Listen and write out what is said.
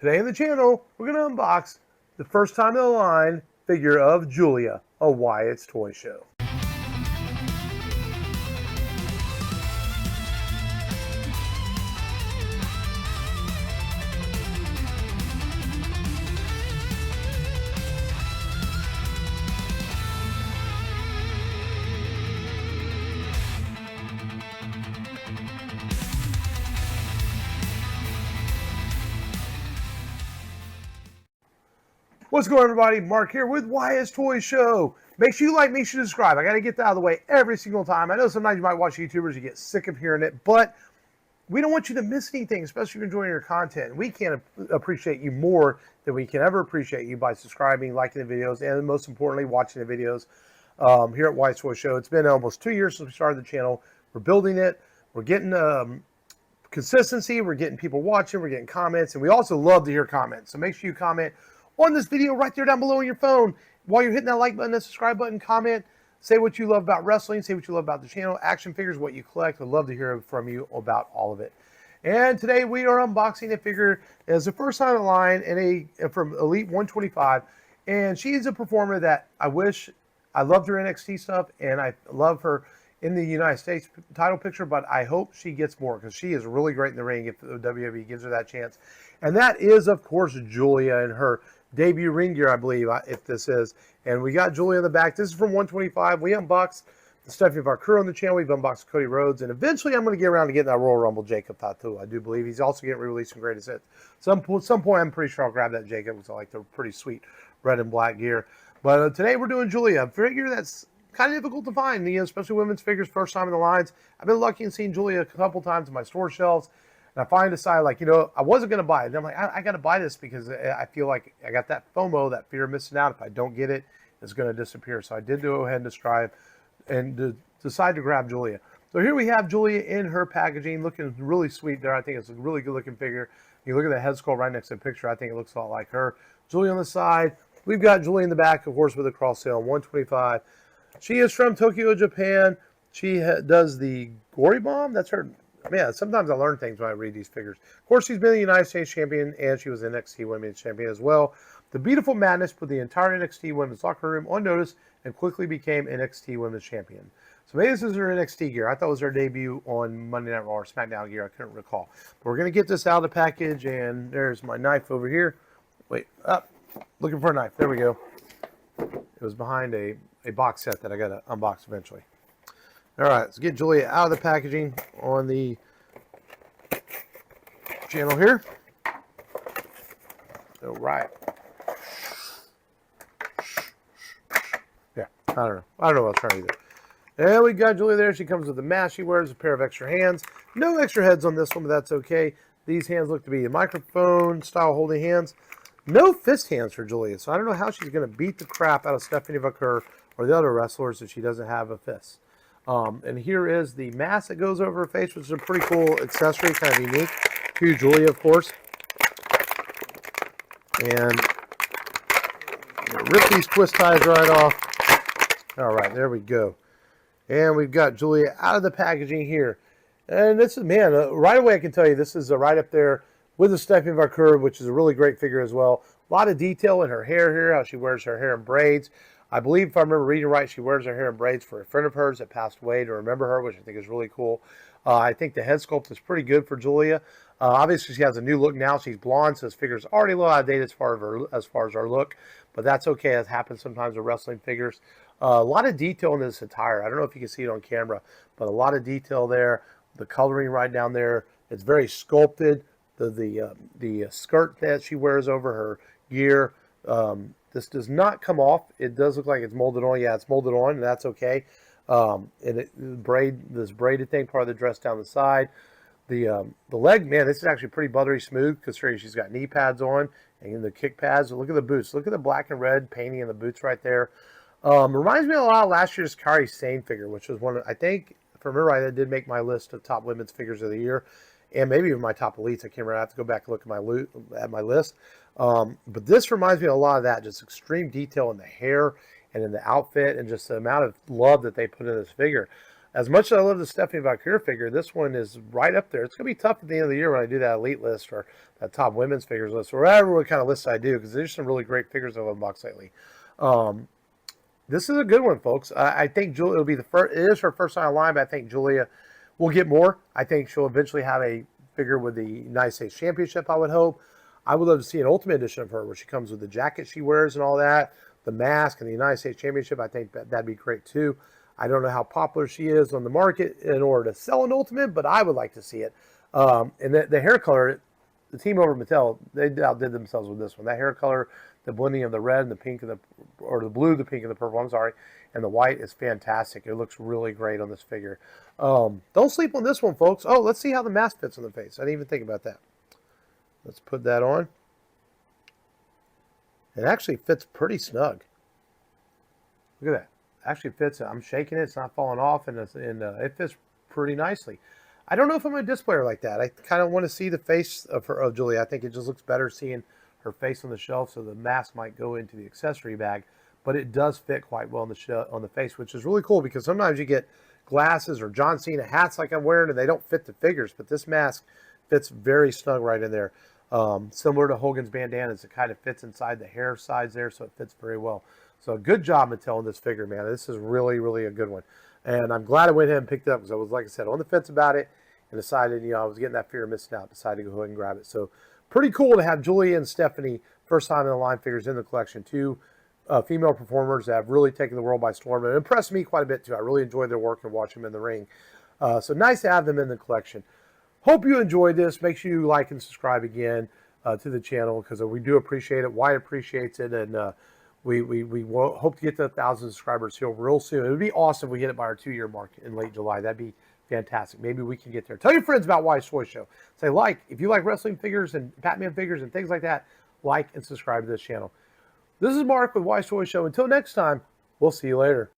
Today on the channel, we're going to unbox the first time in the line figure of Giulia, a Wyatt's Toy Show. What's going on, everybody? Mark here with Wyatt's Toy Show. Make sure you like, make sure you subscribe. I got to get that out of the way every single time. I know sometimes you might watch YouTubers, you get sick of hearing it, but we don't want you to miss anything, especially if you're enjoying your content. We can't appreciate you more than we can ever appreciate you by subscribing, liking the videos, and most importantly, watching the videos here at Wyatt's Toy Show. It's been almost 2 years since we started the channel. We're building it. We're getting consistency. We're getting people watching. We're getting comments, and we also love to hear comments. So make sure you comment on this video right there down below on your phone. While you're hitting that like button, that subscribe button, comment, say what you love about wrestling, say what you love about the channel, action figures, what you collect. I'd love to hear from you about all of it. And today we are unboxing a figure as the first time in line from Elite 125. And she is a performer that I loved her NXT stuff, and I love her in the United States title picture, but I hope she gets more because she is really great in the ring if the WWE gives her that chance. And that is, of course, Giulia in her debut ring gear, I believe, if this is. And we got Giulia in the back. This is from 125. We unboxed the stuff of our crew on the channel. We've unboxed Cody Rhodes. And eventually I'm going to get around to getting that Royal Rumble Jacob Tattoo. I do believe he's also getting re-released in Greatest Hits. Some point, I'm pretty sure I'll grab that Jacob because I like the pretty sweet red and black gear. But today we're doing Giulia, a figure that's kind of difficult to find, especially women's figures, first time in the lines. I've been lucky and seen Giulia a couple times in my store shelves. And I finally decided, I wasn't going to buy it. And I'm like, I got to buy this because I feel like I got that FOMO, that fear of missing out. If I don't get it, it's going to disappear. So I did go ahead and strive and decide to grab Giulia. So here we have Giulia in her packaging, looking really sweet there. I think it's a really good looking figure. You look at the head sculpt right next to the picture. I think it looks a lot like her. Giulia on the side. We've got Giulia in the back, of course, with a cross sale, 125. She is from Tokyo, Japan. She does the Gory Bomb. That's her. Man, sometimes I learn things when I read these figures. Of course, she's been the United States champion, and she was the NXT Women's Champion as well. The Beautiful Madness put the entire NXT Women's locker room on notice and quickly became NXT Women's Champion. So maybe this is her NXT gear. I thought it was her debut on Monday Night Raw or SmackDown gear. I couldn't recall. But we're going to get this out of the package, and there's my knife over here. Wait, up. Looking for a knife. There we go. It was behind a box set that I got to unbox eventually. All right, let's get Giulia out of the packaging on the channel here. All right. Yeah, I don't know what I was trying to do. And we got Giulia there. She comes with a mask. She wears a pair of extra hands. No extra heads on this one, but that's okay. These hands look to be microphone style holding hands. No fist hands for Giulia, so I don't know how she's going to beat the crap out of Stephanie Vaquer or the other wrestlers if she doesn't have a fist. And here is the mask that goes over her face, which is a pretty cool accessory, kind of unique to Giulia, of course. And rip these twist ties right off. All right, there we go. And we've got Giulia out of the packaging here. And this is, man, right away I can tell you this is right up there with the Stephanie Vaquer, which is a really great figure as well. A lot of detail in her hair here, how she wears her hair in braids. I believe, if I remember reading right, she wears her hair in braids for a friend of hers that passed away to remember her, which I think is really cool. I think the head sculpt is pretty good for Giulia. Obviously, she has a new look now. She's blonde, so this figure's already a little outdated as far as her look, but that's okay. That happens sometimes with wrestling figures. A lot of detail in this attire. I don't know if you can see it on camera, but a lot of detail there. The coloring right down there. It's very sculpted. The skirt that she wears over her gear. This does not come off. It does look like it's molded on. Yeah, it's molded on, and that's okay. And this braided thing, part of the dress down the side. The leg, man, this is actually pretty buttery smooth considering she's got knee pads on and the kick pads. Look at the boots. Look at the black and red painting in the boots right there. Reminds me a lot of last year's Kairi Sane figure, which was one of, I think, if I remember right, that did make my list of top women's figures of the year. And maybe even my top elites. I can't remember. I have to go back and look at my list. But this reminds me a lot of that. Just extreme detail in the hair and in the outfit and just the amount of love that they put in this figure. As much as I love the Stephanie Valkyrie figure, this one is right up there. It's going to be tough at the end of the year when I do that Elite list or that top women's figures list or whatever kind of list I do, because there's some really great figures I've unboxed lately. This is a good one, folks. I think Giulia will be the first. It is her first time online, but I think Giulia will get more. I think she'll eventually have a figure with the United States Championship, I would hope. I would love to see an Ultimate Edition of her where she comes with the jacket she wears and all that, the mask and the United States Championship. I think that'd be great too. I don't know how popular she is on the market in order to sell an Ultimate, but I would like to see it. And the hair color, the team over at Mattel, they outdid themselves with this one. That hair color, the blending of the red and the pink and the blue, the pink and the purple, I'm sorry, and the white is fantastic. It looks really great on this figure. Don't sleep on this one, folks. Oh, let's see how the mask fits on the face. I didn't even think about that. Let's put that on. It actually fits pretty snug. Look at that. Actually fits. I'm shaking it. It's not falling off, and it fits pretty nicely. I don't know if I'm going to display her like that. I kind of want to see the face of Giulia. I think it just looks better seeing her face on the shelf, so the mask might go into the accessory bag, but it does fit quite well on the face, which is really cool because sometimes you get glasses or John Cena hats like I'm wearing and they don't fit the figures, but this mask fits very snug right in there. Similar to Hogan's bandanas, it kind of fits inside the hair sides there, so it fits very well. So good job, Mattel, on this figure, man. This is really, really a good one. And I'm glad I went ahead and picked it up because I was, like I said, on the fence about it and decided, I was getting that fear of missing out, decided to go ahead and grab it. So pretty cool to have Giulia and Stephanie, first time in the line figures in the collection. Two female performers that have really taken the world by storm and impressed me quite a bit, too. I really enjoyed their work and watch them in the ring. So nice to have them in the collection. Hope you enjoyed this. Make sure you like and subscribe again to the channel because we do appreciate it. Wyatt appreciates it, and we hope to get to 1,000 subscribers here real soon. It would be awesome if we hit it by our 2-year mark in late July. That'd be fantastic. Maybe we can get there. Tell your friends about Wyatt's Toy Show. Say if you like wrestling figures and Batman figures and things like that, like and subscribe to this channel. This is Mark with Wyatt's Toy Show. Until next time, we'll see you later.